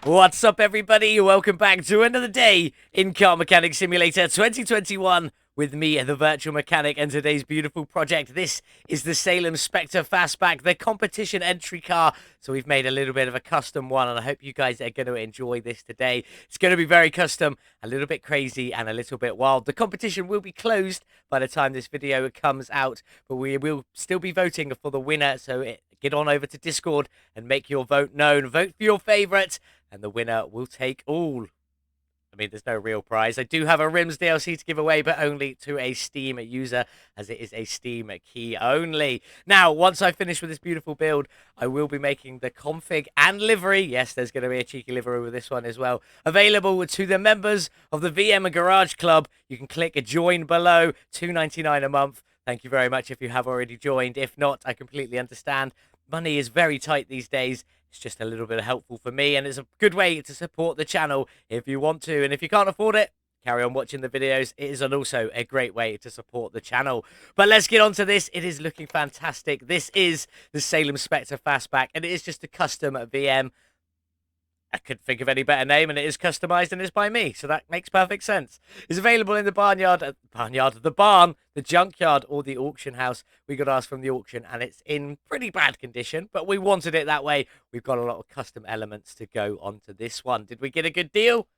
What's up, everybody? Welcome back to another day in Car Mechanic Simulator 2021 with me, the Virtual Mechanic, and today's beautiful project. This is the Salem Spectre Fastback, the competition entry car. So we've made a little bit of a custom one, and I hope you guys are going to enjoy this today. It's going to be very custom, a little bit crazy, and a little bit wild. The competition will be closed by the time this video comes out, but we will still be voting for the winner. So get on over to Discord and make your vote known. Vote for your favorite, and the winner will take all. I mean, there's no real prize. I do have a Rims DLC to give away, but only to a Steam user, as it is a Steam key only. Now, once I finish with this beautiful build, I will be making the config and livery. Yes, there's going to be a cheeky livery with this one as well. Available to the members of the VM Garage Club. You can click join below, $2.99 a month. Thank you very much if you have already joined. If not, I completely understand. Money is very tight these days. It's just a little bit helpful for me, and it's a good way to support the channel if you want to. And if you can't afford it, carry on watching the videos. It is also a great way to support the channel. But let's get on to this. It is looking fantastic. This is the Salem Spectre Fastback, and it is just a custom VM. I couldn't think of any better name, and it is customized and it's by me, so that makes perfect sense. It's available in the the barn, the junkyard, or the auction house. We got ours from the auction, and it's in pretty bad condition, but we wanted it that way. We've got a lot of custom elements to go onto this one. Did we get a good deal?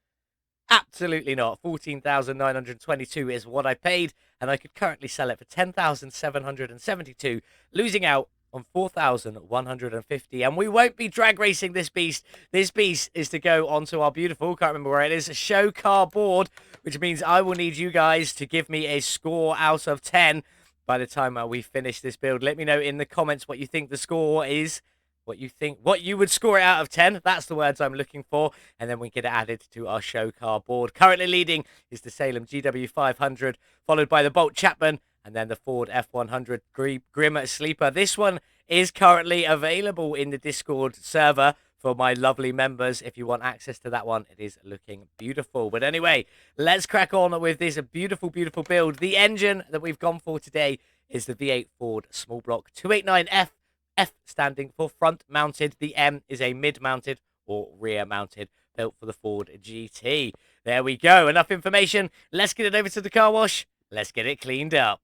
Absolutely not. 14,922 is what I paid, and I could currently sell it for 10,772, losing out on 4,150, and we won't be drag racing this beast. This beast is to go onto our beautiful, can't remember where it is, show car board, which means I will need you guys to give me a score out of 10 by the time we finish this build. Let me know in the comments what you think the score is, what you would score it out of 10. That's the words I'm looking for, and then we get it added to our show car board. Currently leading is the Salem GW500, followed by the Bolt Chapman, and then the Ford F100 Grim Sleeper. This one is currently available in the Discord server for my lovely members. If you want access to that one, it is looking beautiful. But anyway, let's crack on with this beautiful, beautiful build. The engine that we've gone for today is the V8 Ford Small Block 289F. F standing for front mounted. The M is a mid mounted or rear mounted, built for the Ford GT. There we go. Enough information. Let's get it over to the car wash. Let's get it cleaned up.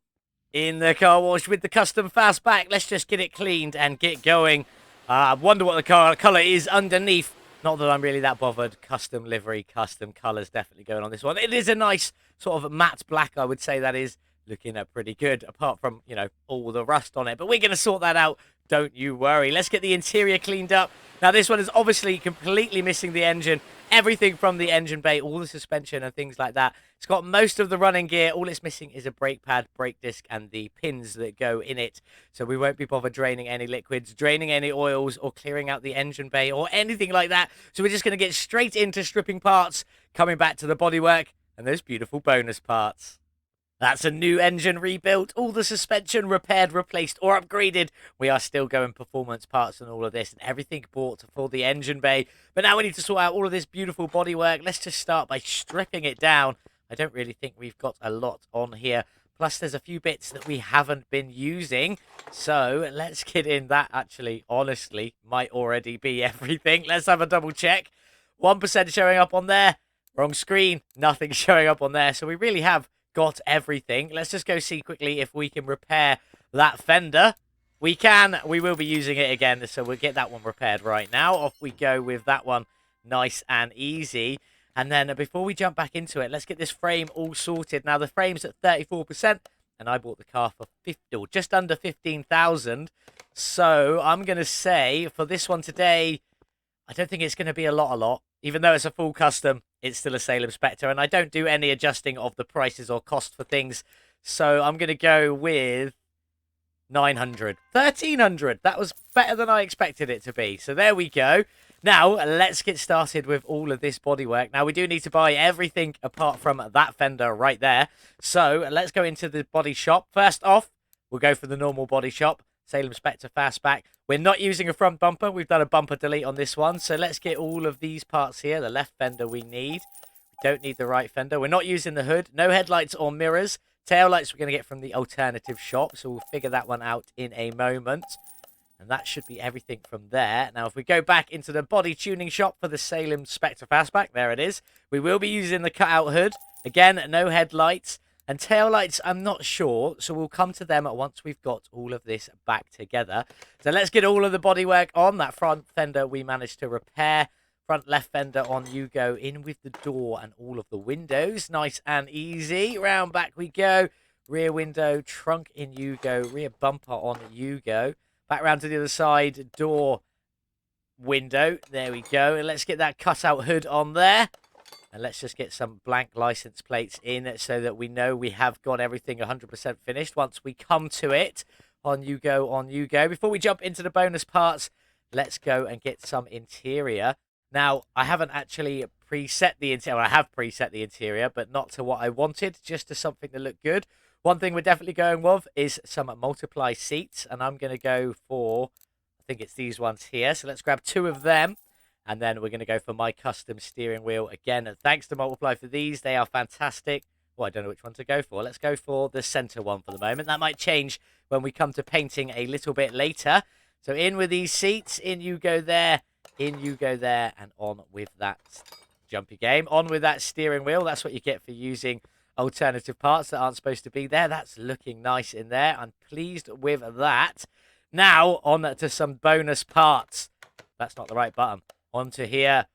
In the car wash with the custom fastback. Let's just get it cleaned and get going. I wonder what the car color is underneath. Not that I'm really that bothered. Custom livery, custom colors definitely going on this one. It is a nice sort of matte black, I would say. That is looking pretty good, apart from, you know, all the rust on it. But we're going to sort that out. Don't you worry. Let's get the interior cleaned up. Now, this one is obviously completely missing the engine. Everything from the engine bay, all the suspension and things like that. It's got most of the running gear. All it's missing is a brake pad, brake disc, and the pins that go in it. So we won't be bothered draining any liquids, draining any oils, or clearing out the engine bay, or anything like that. So we're just going to get straight into stripping parts, coming back to the bodywork, and those beautiful bonus parts. That's a new engine rebuilt, all the suspension repaired, replaced, or upgraded. We are still going performance parts and all of this, and everything bought for the engine bay. But now we need to sort out all of this beautiful bodywork. Let's just start by stripping it down. I don't really think we've got a lot on here. Plus, there's a few bits that we haven't been using. So let's get in. That actually, honestly, might already be everything. Let's have a double check. 1% showing up on there. Wrong screen. Nothing showing up on there. So we really have got everything. Let's just go see quickly if we can repair that fender. We can. We will be using it again, so we'll get that one repaired right now. Off we go with that one, nice and easy. And then before we jump back into it, let's get this frame all sorted. Now the frame's at 34%, and I bought the car for 50, or just under 15,000. So I'm gonna say for this one today, I don't think it's going to be a lot. Even though it's a full custom, it's still a Salem Spectre, and I don't do any adjusting of the prices or cost for things. So I'm going to go with 900. 1,300. That was better than I expected it to be. So there we go. Now, let's get started with all of this bodywork. Now, we do need to buy everything apart from that fender right there. So let's go into the body shop. First off, we'll go for the normal body shop. Salem Spectre Fastback. We're not using a front bumper. We've done a bumper delete on this one. So let's get all of these parts here. The left fender we need. We don't need the right fender. We're not using the hood. No headlights or mirrors. Tail lights we're going to get from the alternative shop. So we'll figure that one out in a moment. And that should be everything from there. Now, if we go back into the body tuning shop for the Salem Spectre Fastback, there it is. We will be using the cutout hood. Again, no headlights. And taillights, I'm not sure. So we'll come to them once we've got all of this back together. So let's get all of the bodywork on. That front fender we managed to repair. Front left fender on you go. In with the door and all of the windows. Nice and easy. Round back we go. Rear window, trunk in you go. Rear bumper on you go. Back round to the other side, door, window. There we go. And let's get that cutout hood on there. And let's just get some blank license plates in so that we know we have got everything 100% finished once we come to it. On you go, on you go. Before we jump into the bonus parts, let's go and get some interior. Now, I haven't actually preset the interior. Well, I have preset the interior, but not to what I wanted, just to something that looked good. One thing we're definitely going with is some multiply seats, and I'm going to go for, I think it's these ones here. So let's grab 2 of them, and then we're going to go for my custom steering wheel. Again, and thanks to Multiply for these. They are fantastic. Well, I don't know which one to go for. Let's go for the center one for the moment. That might change when we come to painting a little bit later. So in with these seats, in you go there, in you go there, and on with that jumpy game. On with that steering wheel. That's what you get for using alternative parts that aren't supposed to be there. That's looking nice in there. I'm pleased with that. Now, on to some bonus parts. That's not the right button. On to here.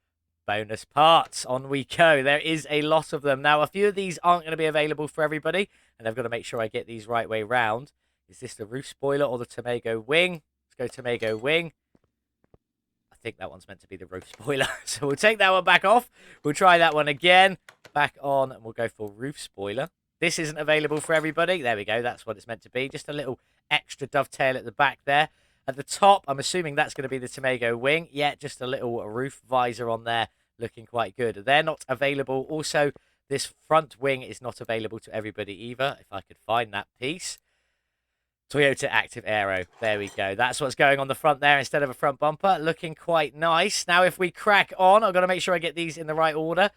Bonus parts. On we go. There is a lot of them. Now, a few of these aren't going to be available for everybody, and I've got to make sure I get these right way round. Is this the roof spoiler or the Tomago wing? Let's go Tomago wing. I think that one's meant to be the roof spoiler. So we'll take that one back off. We'll try that one again. Back on, and we'll go for roof spoiler. This isn't available for everybody. There we go. That's what it's meant to be. Just a little extra dovetail at the back there. At the top, I'm assuming that's going to be the Tomago wing. Yeah, just a little roof visor on there, looking quite good. They're not available. Also, this front wing is not available to everybody either, if I could find that piece. Toyota Active Aero. There we go. That's what's going on the front there instead of a front bumper. Looking quite nice. Now, if we crack on, I've got to make sure I get these in the right order.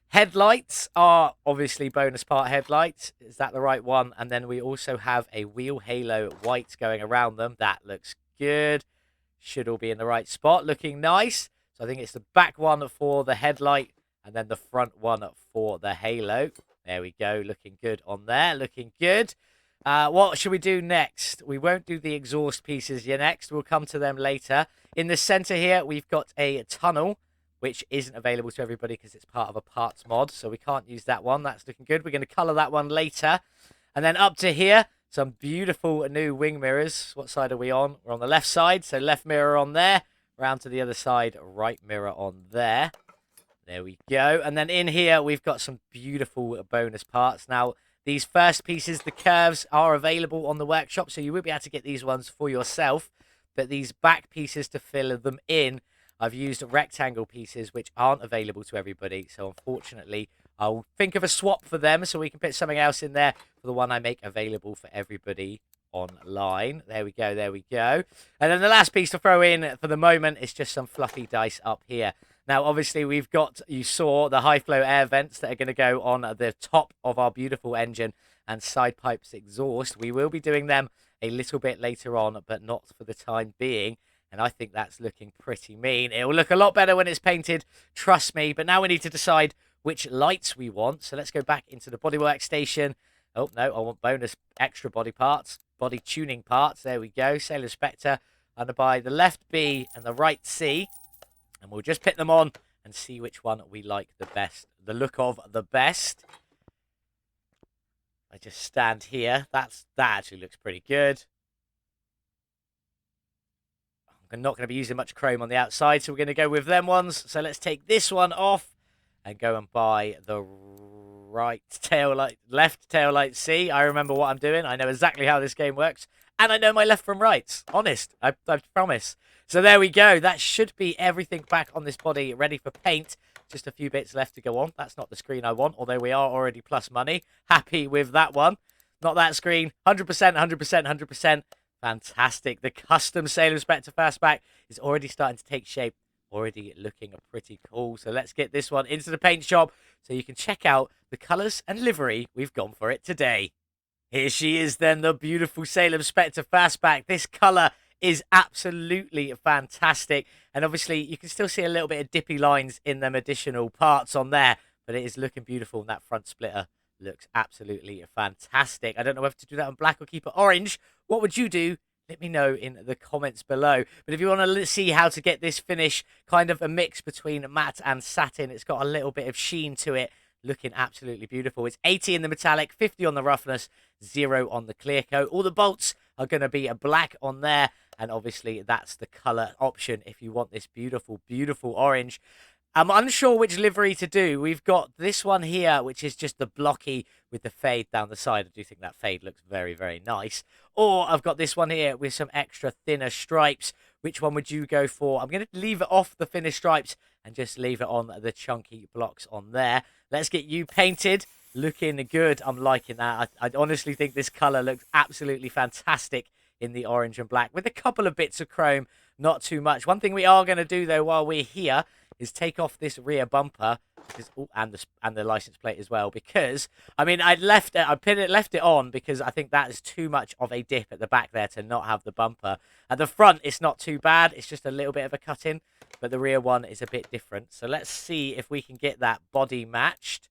Headlights are obviously bonus part headlights. Is that the right one? And then we also have a wheel halo white going around them. That looks good. Should all be in the right spot. Looking nice. So I think it's the back one for the headlight and then the front one for the halo. There we go. Looking good on there. Looking good. What should we do next? We won't do the exhaust pieces yet next. We'll come to them later. In the center here, we've got a tunnel, which isn't available to everybody because it's part of a parts mod, so we can't use that one. That's looking good. We're going to color that one later. And then up to here, some beautiful new wing mirrors. What side are we on? We're on the left side, so left mirror on there. Round to the other side, right mirror on there. There we go. And then in here, we've got some beautiful bonus parts. Now, these first pieces, the curves, are available on the workshop, so you will be able to get these ones for yourself. But these back pieces to fill them in, I've used rectangle pieces, which aren't available to everybody. So, unfortunately, I'll think of a swap for them so we can put something else in there for the one I make available for everybody online. There we go, there we go. And then the last piece to throw in for the moment is just some fluffy dice up here. Now, obviously, we've got, you saw, the high-flow air vents that are going to go on the top of our beautiful engine and side pipes exhaust. We will be doing them a little bit later on, but not for the time being. And I think that's looking pretty mean. It will look a lot better when it's painted, trust me. But now we need to decide which lights we want. So let's go back into the bodywork station. Oh, no, I want bonus extra body parts, body tuning parts. There we go. Salem Spectre under by the left B and the right C. And we'll just put them on and see which one we like the best, the look of the best. I just stand here. That actually looks pretty good. I'm not going to be using much chrome on the outside, so we're going to go with them ones. So let's take this one off and go and buy the right tail light, left tail light C. I remember what I'm doing. I know exactly how this game works. And I know my left from right. Honest. I promise. So there we go. That should be everything back on this body ready for paint. Just a few bits left to go on. That's not the screen I want, although we are already plus money. Happy with that one. Not that screen. 100%, 100%, 100%. Fantastic. The custom Salem Spectre Fastback is already starting to take shape. Already looking pretty cool. So let's get this one into the paint shop so you can check out the colours and livery we've gone for it today. Here she is then, the beautiful Salem Spectre Fastback. This colour is absolutely fantastic. And obviously, you can still see a little bit of dippy lines in them additional parts on there, but it is looking beautiful. And that front splitter looks absolutely fantastic. I don't know whether to do that on black or keep it orange. What would you do? Let me know in the comments below. But if you want to see how to get this finish, kind of a mix between matte and satin, it's got a little bit of sheen to it, looking absolutely beautiful. It's 80 in the metallic, 50 on the roughness, 0 on the clear coat. All the bolts are going to be a black on there, and obviously that's the color option if you want this beautiful, beautiful orange. I'm unsure which livery to do. We've got this one here, which is just the blocky with the fade down the side. I do think that fade looks very, very nice. Or I've got this one here with some extra thinner stripes. Which one would you go for? I'm going to leave it off the thinner stripes and just leave it on the chunky blocks on there. Let's get you painted. Looking good. I'm liking that. I honestly think this color looks absolutely fantastic in the orange and black with a couple of bits of chrome, not too much. One thing we are going to do, though, while we're here is take off this rear bumper because, and the license plate as well, because I mean I left it on because I think that is too much of a dip at the back there to not have the bumper. At the front it's not too bad, it's just a little bit of a cut in, but the rear one is a bit different. So let's see if we can get that body matched.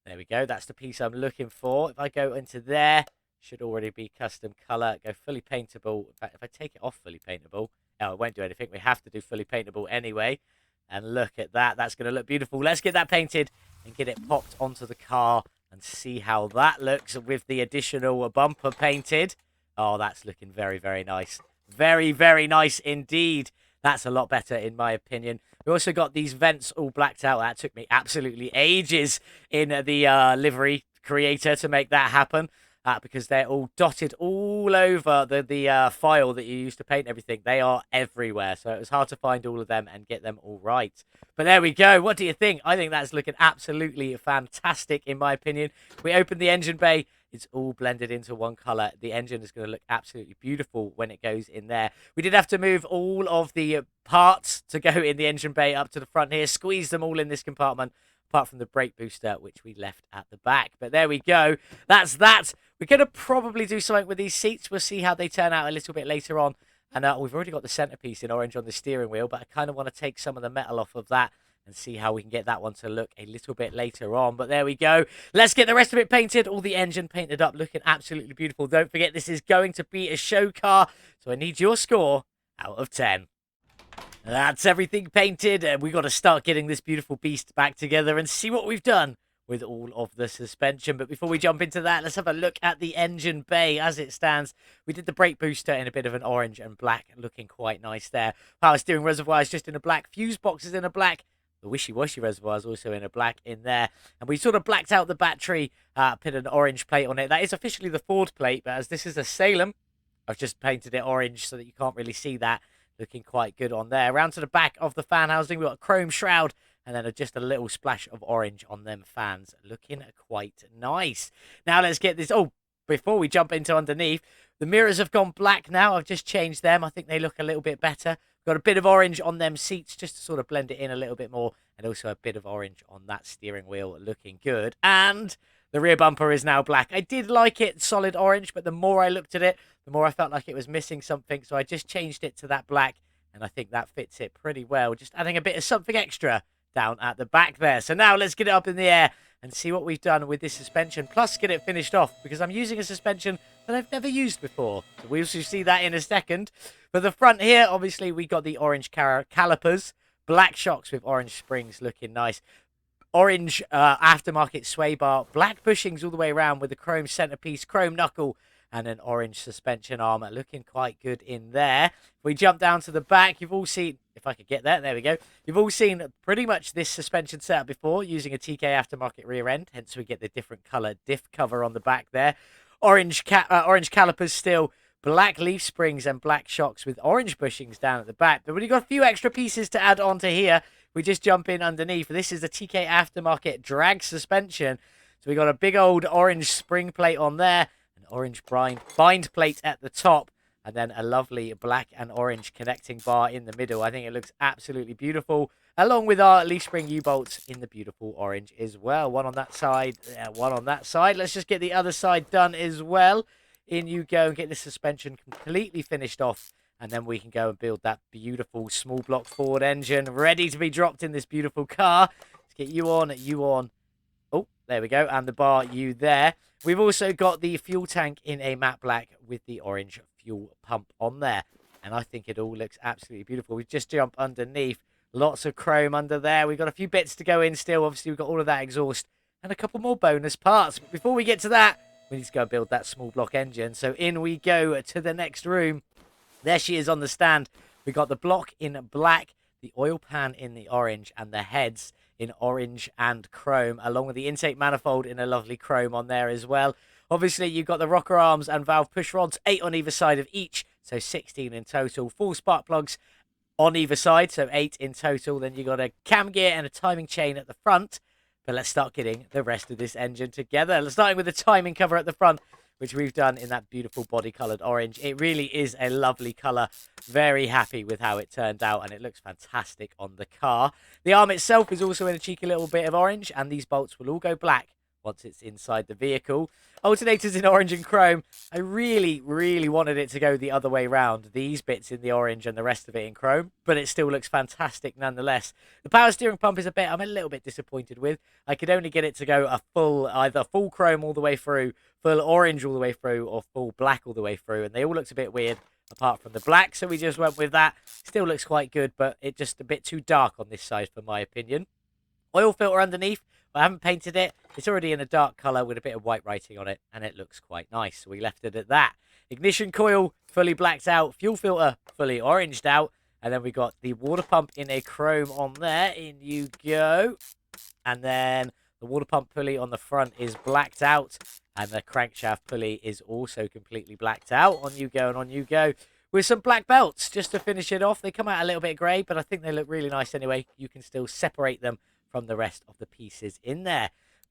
There we go, that's the piece I'm looking for. If I go into there, should already be custom color. Go fully paintable. In fact, if I take it off fully paintable, oh, it won't do anything. We have to do fully paintable anyway. And look at that. That's going to look beautiful. Let's get that painted and get it popped onto the car and see how that looks with the additional bumper painted. Oh, that's looking very, very nice. Very, very nice indeed. That's a lot better in my opinion. We also got these vents all blacked out. That took me absolutely ages in the livery creator to make that happen. Because they're all dotted all over the file that you use to paint everything. They are everywhere, so it was hard to find all of them and get them all right. But there we go. What do you think? I think that's looking absolutely fantastic, in my opinion. We opened the engine bay. It's all blended into one color. The engine is going to look absolutely beautiful when it goes in there. We did have to move all of the parts to go in the engine bay up to the front here, squeeze them all in this compartment, apart from the brake booster, which we left at the back. But there we go. That's that. We're going to probably do something with these seats. We'll see how they turn out a little bit later on. And we've already got the centerpiece in orange on the steering wheel, but I kind of want to take some of the metal off of that and see how we can get that one to look a little bit later on. But there we go. Let's get the rest of it painted. All the engine painted up, looking absolutely beautiful. Don't forget, this is going to be a show car, so I need your score out of 10. That's everything painted, and we've got to start getting this beautiful beast back together and see what we've done with all of the suspension. But before we jump into that, let's have a look at the engine bay as it stands. We did the brake booster in a bit of an orange and black, looking quite nice there. Power steering reservoir is just in a black. Fuse box is in a black. The wishy-washy reservoir is also in a black in there. And we sort of blacked out the battery, put an orange plate on it. That is officially the Ford plate, but as this is a Salem, I've just painted it orange so that you can't really see that. Looking quite good on there. Around to the back of the fan housing, we've got a chrome shroud and then just a little splash of orange on them fans. Looking quite nice. Now let's get this. Oh, before we jump into underneath, the mirrors have gone black now. I've just changed them. I think they look a little bit better. Got a bit of orange on them seats just to sort of blend it in a little bit more. And also a bit of orange on that steering wheel. Looking good. And the rear bumper is now black. I did like it solid orange, but the more I looked at it, the more I felt like it was missing something. So I just changed it to that black, and I think that fits it pretty well. Just adding a bit of something extra down at the back there. So now let's get it up in the air and see what we've done with this suspension, plus get it finished off, because I'm using a suspension that I've never used before. So we'll see that in a second. For the front here, obviously, we got the orange calipers, black shocks with orange springs, looking nice. Orange aftermarket sway bar, black bushings all the way around with the chrome centerpiece, chrome knuckle, and an orange suspension arm. Looking quite good in there. If we jump down to the back, you've all seen, if I could get there we go. You've all seen pretty much this suspension setup before using a TKAftermarket rear end. Hence we get the different color diff cover on the back there. Orange calipers still, black leaf springs and black shocks with orange bushings down at the back. But we've got a few extra pieces to add onto here. We just jump in underneath. This is the TKAftermarket drag suspension. So we got a big old orange spring plate on there, an orange bind plate at the top, and then a lovely black and orange connecting bar in the middle. I think it looks absolutely beautiful, along with our leaf spring U-bolts in the beautiful orange as well. One on that side, one on that side. Let's just get the other side done as well. In you go and get the suspension completely finished off. And then we can go and build that beautiful small block Ford engine ready to be dropped in this beautiful car. Let's get you on, you on. Oh, there we go. And the bar, you there. We've also got the fuel tank in a matte black with the orange fuel pump on there. And I think it all looks absolutely beautiful. We just jump underneath. Lots of chrome under there. We've got a few bits to go in still. Obviously, we've got all of that exhaust and a couple more bonus parts. But before we get to that, we need to go and build that small block engine. So in we go to the next room. There she is on the stand. We got the block in black, the oil pan in the orange, and the heads in orange and chrome, along with the intake manifold in a lovely chrome on there as well. Obviously, you've got the rocker arms and valve push rods, 8 on either side of each, so 16 in total. 4 spark plugs on either side, so 8 in total. Then you've got a cam gear and a timing chain at the front. But let's start getting the rest of this engine together. Starting with the timing cover at the front, which we've done in that beautiful body-coloured orange. It really is a lovely colour. Very happy with how it turned out, and it looks fantastic on the car. The arm itself is also in a cheeky little bit of orange, and these bolts will all go black once it's inside the vehicle. Alternators in orange and chrome. I really, really wanted it to go the other way round. These bits in the orange and the rest of it in chrome, but it still looks fantastic nonetheless. The power steering pump is a bit I'm a little bit disappointed with. I could only get it to go a either full chrome all the way through, full orange all the way through, or full black all the way through, and they all looked a bit weird apart from the black, so we just went with that. Still looks quite good, but it's just a bit too dark on this side for my opinion. Oil filter underneath. I haven't painted it. It's already in a dark colour with a bit of white writing on it, and it looks quite nice. So we left it at that. Ignition coil, fully blacked out. Fuel filter, fully oranged out. And then we got the water pump in a chrome on there. In you go. And then the water pump pulley on the front is blacked out. And the crankshaft pulley is also completely blacked out. On you go and on you go. With some black belts, just to finish it off. They come out a little bit grey, but I think they look really nice anyway. You can still separate them from the rest of the pieces in there.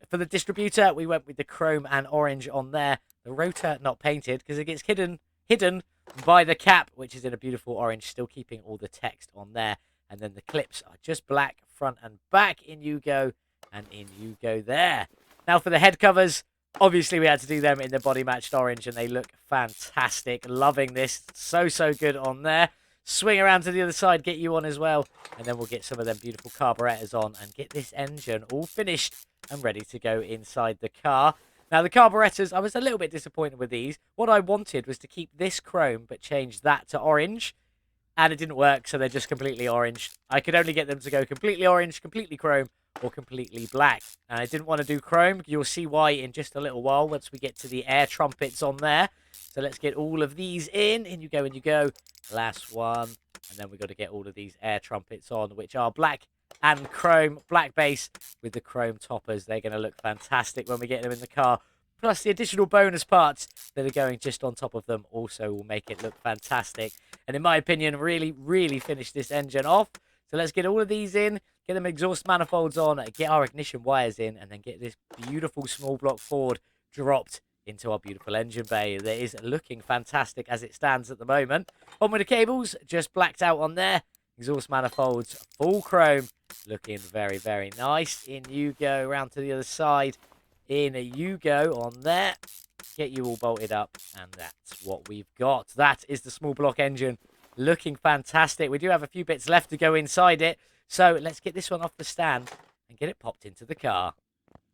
For the distributor, we went with the chrome and orange on there. The rotor not painted because it gets hidden by the cap, which is in a beautiful orange, still keeping all the text on there. And then the clips are just black front and back. In you go, and in you go there. Now for the head covers, obviously we had to do them in the body matched orange, and they look fantastic. Loving this. So good on there. Swing around to the other side, get you on as well. And then we'll get some of them beautiful carburetors on and get this engine all finished and ready to go inside the car. Now, the carburetors, I was a little bit disappointed with these. What I wanted was to keep this chrome, but change that to orange. And it didn't work, so they're just completely orange. I could only get them to go completely orange, completely chrome, or completely black. And I didn't want to do chrome. You'll see why in just a little while once we get to the air trumpets on there. So let's get all of these in. In you go, in you go. Last one. And then we've got to get all of these air trumpets on, which are black and chrome. Black base with the chrome toppers. They're going to look fantastic when we get them in the car. Plus the additional bonus parts that are going just on top of them also will make it look fantastic. And in my opinion, really finish this engine off. So let's get all of these in, get them exhaust manifolds on, get our ignition wires in, and then get this beautiful small block Ford dropped into our beautiful engine bay. That is looking fantastic as it stands at the moment. On with the cables, just blacked out on there. Exhaust manifolds, full chrome, looking very nice. In you go, round to the other side. In you go on there. Get you all bolted up, and that's what we've got. That is the small block engine, looking fantastic. We do have a few bits left to go inside it, so let's get this one off the stand and get it popped into the car.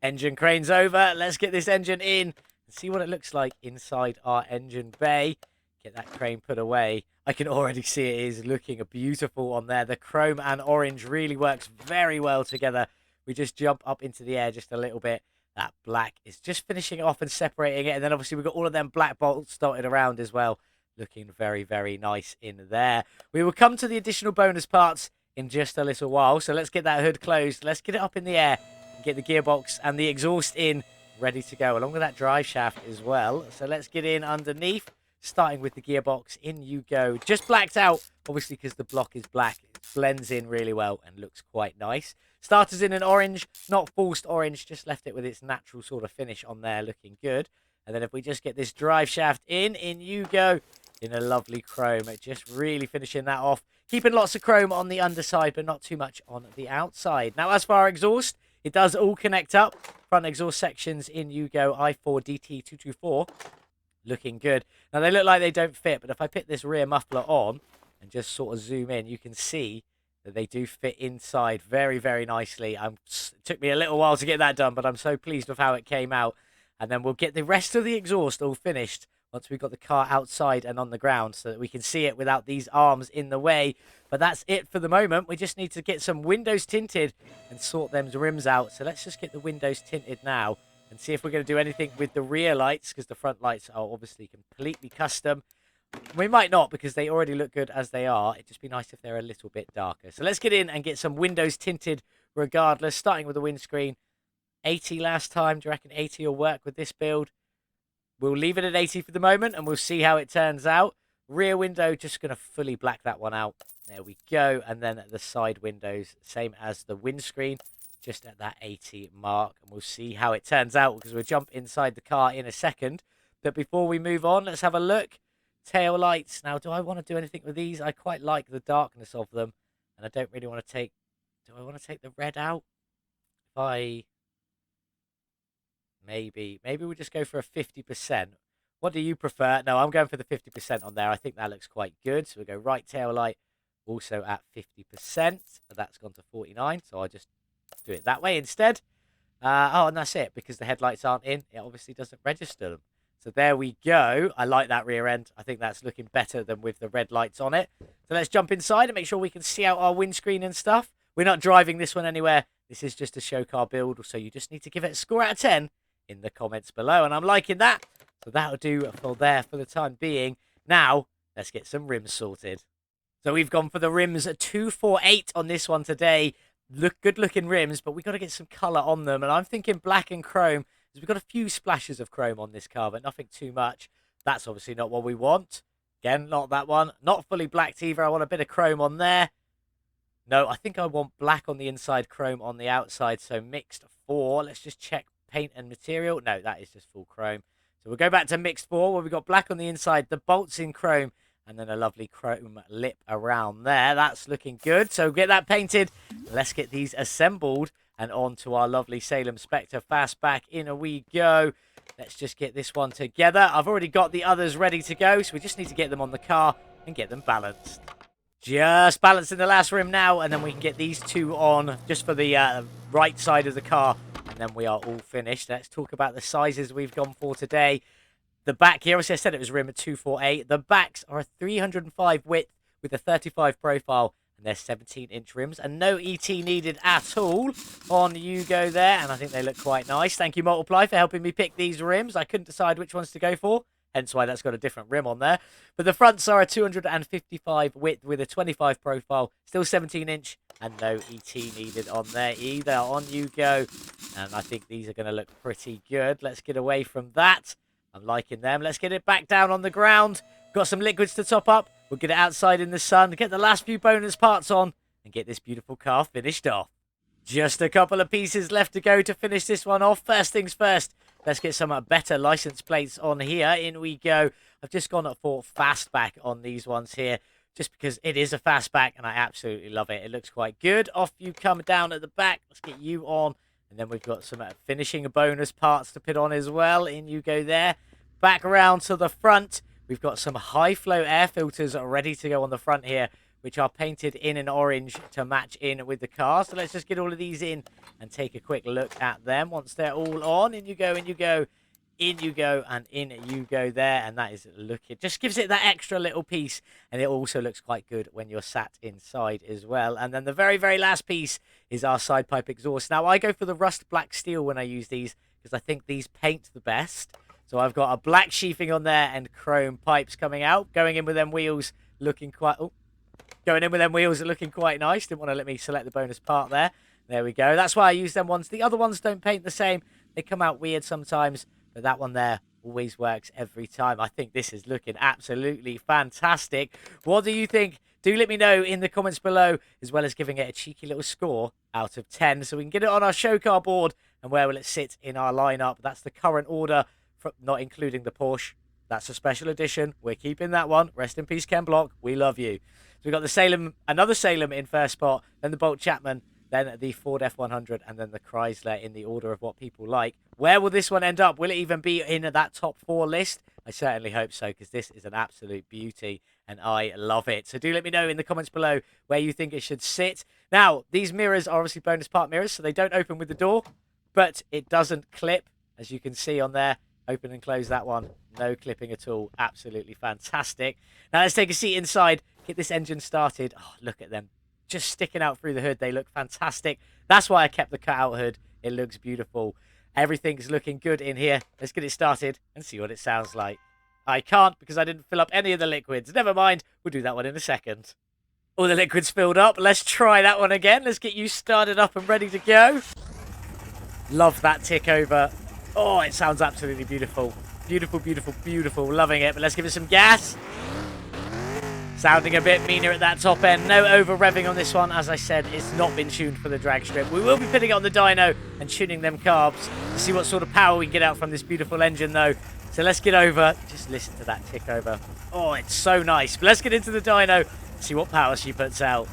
Engine crane's over. Let's get this engine in and see what it looks like inside our engine bay. Get that crane put away. I can already see it is looking beautiful on there. The chrome and orange really works very well together. We just jump up into the air just a little bit. That black is just finishing it off and separating it. And then obviously we've got all of them black bolts dotted around as well. Looking very nice in there. We will come to the additional bonus parts in just a little while. So let's get that hood closed. Let's get it up in the air. Get the gearbox and the exhaust in, ready to go, along with that drive shaft as well. So let's get in underneath, starting with the gearbox. In you go. Just blacked out, obviously, because the block is black. It blends in really well and looks quite nice. Starters in an orange, not forced orange, just left it with its natural sort of finish on there, looking good. And then if we just get this drive shaft in you go, in a lovely chrome. Just really finishing that off. Keeping lots of chrome on the underside, but not too much on the outside. Now, as for our exhaust, it does all connect up. Front exhaust sections in you go, i4 DT224. Looking good. Now, they look like they don't fit, but if I put this rear muffler on and just sort of zoom in, you can see that they do fit inside very, very nicely. It took me a little while to get that done, but I'm so pleased with how it came out. And then we'll get the rest of the exhaust all finished once we've got the car outside and on the ground so that we can see it without these arms in the way. But that's it for the moment. We just need to get some windows tinted and sort them rims out. So let's just get the windows tinted now and see if we're going to do anything with the rear lights, because the front lights are obviously completely custom. We might not, because they already look good as they are. It'd just be nice if they're a little bit darker. So let's get in and get some windows tinted regardless, starting with the windscreen. 80 last time. Do you reckon 80 will work with this build? We'll leave it at 80 for the moment, and we'll see how it turns out. Rear window, just going to fully black that one out. There we go. And then the side windows, same as the windscreen, just at that 80 mark. And we'll see how it turns out, because we'll jump inside the car in a second. But before we move on, let's have a look. Tail lights. Now, do I want to do anything with these? I quite like the darkness of them, and I don't really want to take... Do I want to take the red out? If I... Maybe we'll just go for a 50%. What do you prefer? No, I'm going for the 50% on there. I think that looks quite good. So we'll go right tail light, also at 50%. That's gone to 49, so I'll just do it that way instead. Oh, and that's it. Because the headlights aren't in, it obviously doesn't register them. So there we go. I like that rear end. I think that's looking better than with the red lights on it. So let's jump inside and make sure we can see out our windscreen and stuff. We're not driving this one anywhere. This is just a show car build, so you just need to give it a score out of 10 in the comments below. And I'm liking that. So that'll do for there for the time being. Now, let's get some rims sorted. So we've gone for the rims 248 on this one today. Good looking rims, but we've got to get some colour on them. And I'm thinking black and chrome. We've got a few splashes of chrome on this car, but nothing too much. That's obviously not what we want. Again, not that one. Not fully blacked either. I want a bit of chrome on there. No, I think I want black on the inside, chrome on the outside. So mixed 4. Let's just check paint and material. No, that is just full chrome. So we'll go back to mixed 4, where we've got black on the inside, the bolts in chrome, and then a lovely chrome lip around there. That's looking good. So get that painted. Let's get these assembled. And on to our lovely Salem Spectre Fastback. In we go. Let's just get this one together. I've already got the others ready to go, so we just need to get them on the car and get them balanced. Just balancing the last rim now, and then we can get these two on just for the right side of the car, and then we are all finished. Let's talk about the sizes we've gone for today. The back here, obviously I said it was rim at 248. The backs are a 305 width with a 35 profile. They're 17-inch rims and no ET needed at all. On you go there, and I think they look quite nice. Thank you, Multiply, for helping me pick these rims. I couldn't decide which ones to go for, hence why that's got a different rim on there. But the fronts are a 255 width with a 25 profile, still 17-inch, and no ET needed on there either. On you go, and I think these are going to look pretty good. Let's get away from that. I'm liking them. Let's get it back down on the ground. Got some liquids to top up. We'll get it outside in the sun, get the last few bonus parts on, and get this beautiful car finished off. Just a couple of pieces left to go to finish this one off. First things first, let's get some better license plates on here. In we go. I've just gone for fastback on these ones here, just because it is a fastback, and I absolutely love it. It looks quite good. Off you come down at the back. Let's get you on. And then we've got some finishing bonus parts to put on as well. In you go there. Back around to the front. We've got some high flow air filters ready to go on the front here, which are painted in an orange to match in with the car. So let's just get all of these in and take a quick look at them. Once they're all on, in you go, in you go, in you go, and in you go there. And that is looking, just gives it that extra little piece. And it also looks quite good when you're sat inside as well. And then the very, very last piece is our side pipe exhaust. Now, I go for the rust black steel when I use these, because I think these paint the best. So I've got a black sheathing on there and chrome pipes coming out. Going in with them wheels looking quite... Oh, going in with them wheels are looking quite nice. Didn't want to let me select the bonus part there. There we go. That's why I use them ones. The other ones don't paint the same. They come out weird sometimes. But that one there always works every time. I think this is looking absolutely fantastic. What do you think? Do let me know in the comments below, as well as giving it a cheeky little score out of 10. So we can get it on our show car board. And where will it sit in our lineup? That's the current order. Not including the Porsche. That's a special edition. We're keeping that one. Rest in peace, Ken Block. We love you. So we've got the Salem, another Salem in first spot, then the Bolt Chapman, then the Ford F100, and then the Chrysler in the order of what people like. Where will this one end up? Will it even be in that top 4 list? I I certainly hope so, because this is an absolute beauty and I love it. So do let me know in the comments below where you think it should sit. Now, these mirrors are obviously bonus part mirrors, so they don't open with the door, but it doesn't clip, as you can see on there. Open and close that one. No clipping at all. Absolutely fantastic. Now let's take a seat inside, get this engine started. Oh, look at them. Just sticking out through the hood. They look fantastic. That's why I kept the cutout hood. It looks beautiful. Everything's looking good in here. Let's get it started and see what it sounds like. I can't because I didn't fill up any of the liquids. Never mind. We'll do that one in a second. All the liquids filled up. Let's try that one again. Let's get you started up and ready to go. Love that tick over. Oh, it sounds absolutely beautiful. Beautiful, beautiful, beautiful. Loving it. But let's give it some gas. Sounding a bit meaner at that top end. No over revving on this one. As I said, it's not been tuned for the drag strip. We will be putting it on the dyno and tuning them carbs to see what sort of power we can get out from this beautiful engine though. So let's get over. Just listen to that tick over. Oh, it's so nice. But let's get into the dyno and see what power she puts out.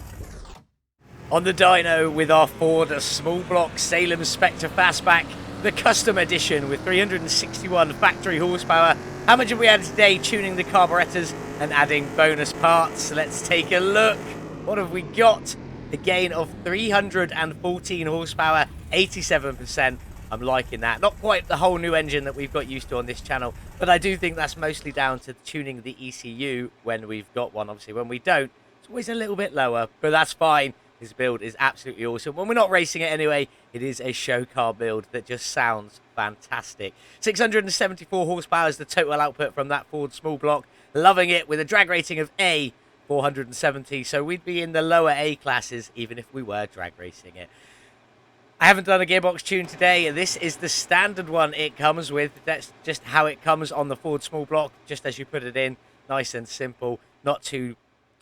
On the dyno with our Ford small block Salem Spectre Fastback, the custom edition with 361 factory horsepower. How much have we added today tuning the carburetors and adding bonus parts? Let's take a look. What have we got? A gain of 314 horsepower, 87%. I'm liking that. Not quite the whole new engine that we've got used to on this channel, but I do think that's mostly down to tuning the ECU when we've got one. Obviously, when we don't, it's always a little bit lower, but that's fine. This build is absolutely awesome. When we're not racing it anyway, it is a show car build that just sounds fantastic. 674 horsepower is the total output from that Ford small block. Loving it with a drag rating of A, 470. So we'd be in the lower A classes even if we were drag racing it. I haven't done a gearbox tune today. This is the standard one it comes with. That's just how it comes on the Ford small block, just as you put it in. Nice and simple. Not too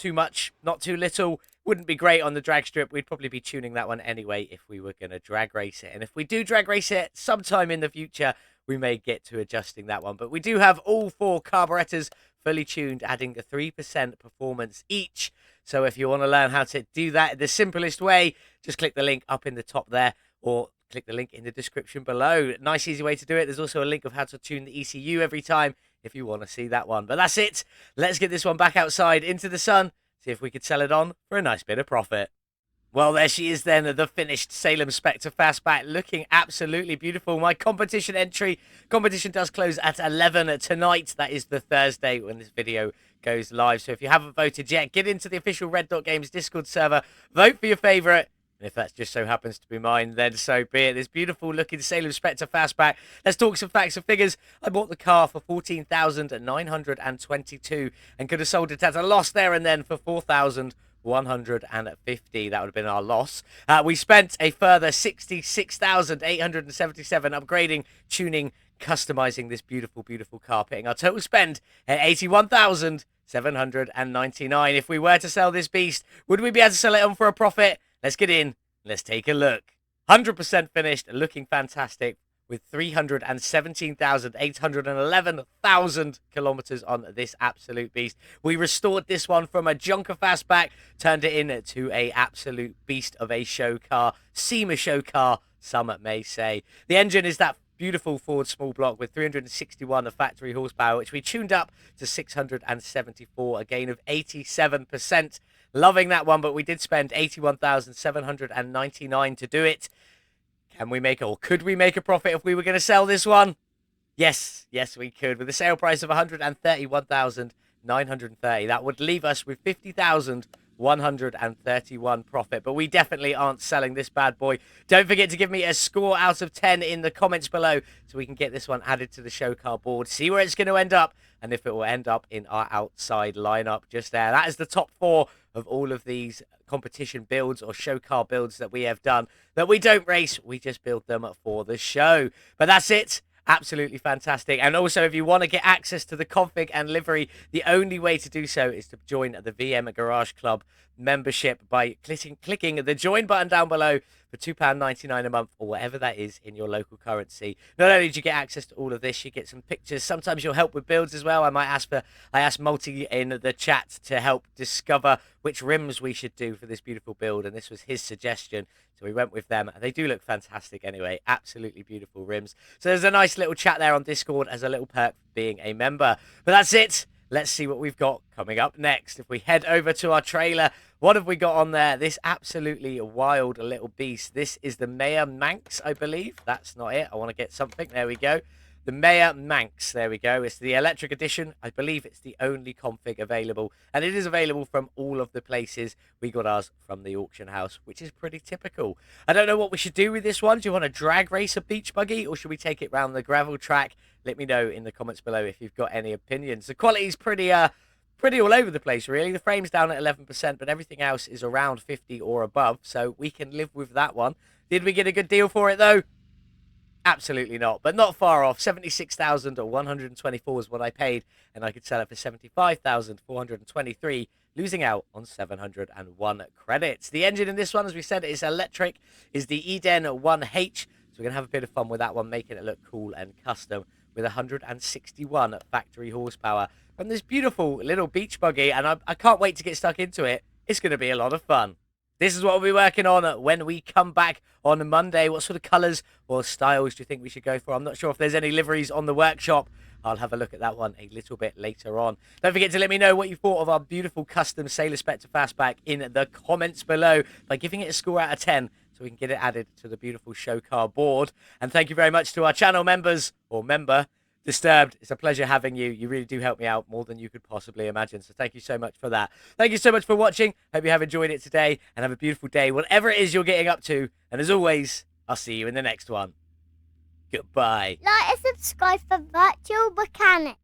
much, not too little. Wouldn't be great on the drag strip. We'd probably be tuning that one anyway if we were going to drag race it. And if we do drag race it sometime in the future, we may get to adjusting that one. But we do have all 4 carburetors fully tuned, adding a 3% performance each. So if you want to learn how to do that the simplest way, just click the link up in the top there or click the link in the description below. Nice, easy way to do it. There's also a link of how to tune the ECU every time if you want to see that one. But that's it. Let's get this one back outside into the sun. See if we could sell it on for a nice bit of profit. Well, there she is then, the finished Salem Spectre Fastback, looking absolutely beautiful. My competition does close at 11 tonight. That is the Thursday when this video goes live. So if you haven't voted yet, get into the official Red Dot Games Discord server, vote for your favourite. And if that just so happens to be mine, then so be it. This beautiful looking Salem Spectre Fastback. Let's talk some facts and figures. I bought the car for $14,922 and could have sold it at a loss there and then for $4,150. That would have been our loss. We spent a further $66,877 upgrading, tuning, customizing this beautiful, beautiful car, putting our total spend at $81,799. If we were to sell this beast, would we be able to sell it on for a profit? Let's get in. Let's take a look. 100% finished, looking fantastic with 317,811 kilometers on this absolute beast. We restored this one from a junker fastback, turned it into a absolute beast of a show car, Sema show car, some may say. The engine is that beautiful Ford small block with 361 of factory horsepower, which we tuned up to 674, a gain of 87%. Loving that one, but we did spend $81,799 to do it. Can we make, or could we make a profit if we were going to sell this one? Yes, we could. With a sale price of $131,930, that would leave us with $50,131 profit. But we definitely aren't selling this bad boy. Don't forget to give me a score out of 10 in the comments below so we can get this one added to the show car board, see where it's going to end up, and if it will end up in our outside lineup just there. That is the top 4 of all of these competition builds or show car builds that we have done, that we don't race, we just build them for the show. But that's it. Absolutely fantastic. And also, if you want to get access to the config and livery, the only way to do so is to join the VM Garage Club membership by clicking the join button down below for £2.99 a month or whatever that is in your local currency. Not only do you get access to all of this, you get some pictures. Sometimes you'll help with builds as well. I ask Multi in the chat to help discover which rims we should do for this beautiful build, and this was his suggestion, so we went with them. They do look fantastic anyway, absolutely beautiful rims. So there's a nice little chat there on Discord as a little perk for being a member. But that's it. Let's see what we've got coming up next. If we head over to our trailer, what have we got on there? This absolutely wild little beast. This is the Mayor Manx, I believe. That's not it. I want to get something. There we go. The Mayor Manx. There we go. It's the electric edition. I believe it's the only config available. And it is available from all of the places. We got ours from the auction house, which is pretty typical. I don't know what we should do with this one. Do you want to drag race a beach buggy, or should we take it round the gravel track? Let me know in the comments below if you've got any opinions. The quality's pretty all over the place, really. The frame's down at 11%, but everything else is around 50 or above, so we can live with that one. Did we get a good deal for it, though? Absolutely not, but not far off. 76,124 is what I paid, and I could sell it for 75,423, losing out on 701 credits. The engine in this one, as we said, is electric, is the Eden 1H, so we're going to have a bit of fun with that one, making it look cool and custom, with 161 factory horsepower from this beautiful little beach buggy, and I can't wait to get stuck into it. It's going to be a lot of fun. This is what we'll be working on when we come back on Monday. What sort of colours or styles do you think we should go for? I'm not sure if there's any liveries on the workshop. I'll have a look at that one a little bit later on. Don't forget to let me know what you thought of our beautiful custom Salem Spectre Fastback in the comments below by giving it a score out of 10 so we can get it added to the beautiful show car board. And thank you very much to our channel members or member, Disturbed. It's a pleasure having you. You really do help me out more than you could possibly imagine. So thank you so much for that. Thank you so much for watching. Hope you have enjoyed it today and have a beautiful day, whatever it is you're getting up to. And as always, I'll see you in the next one. Goodbye. Like and subscribe for Virtual Mechanic.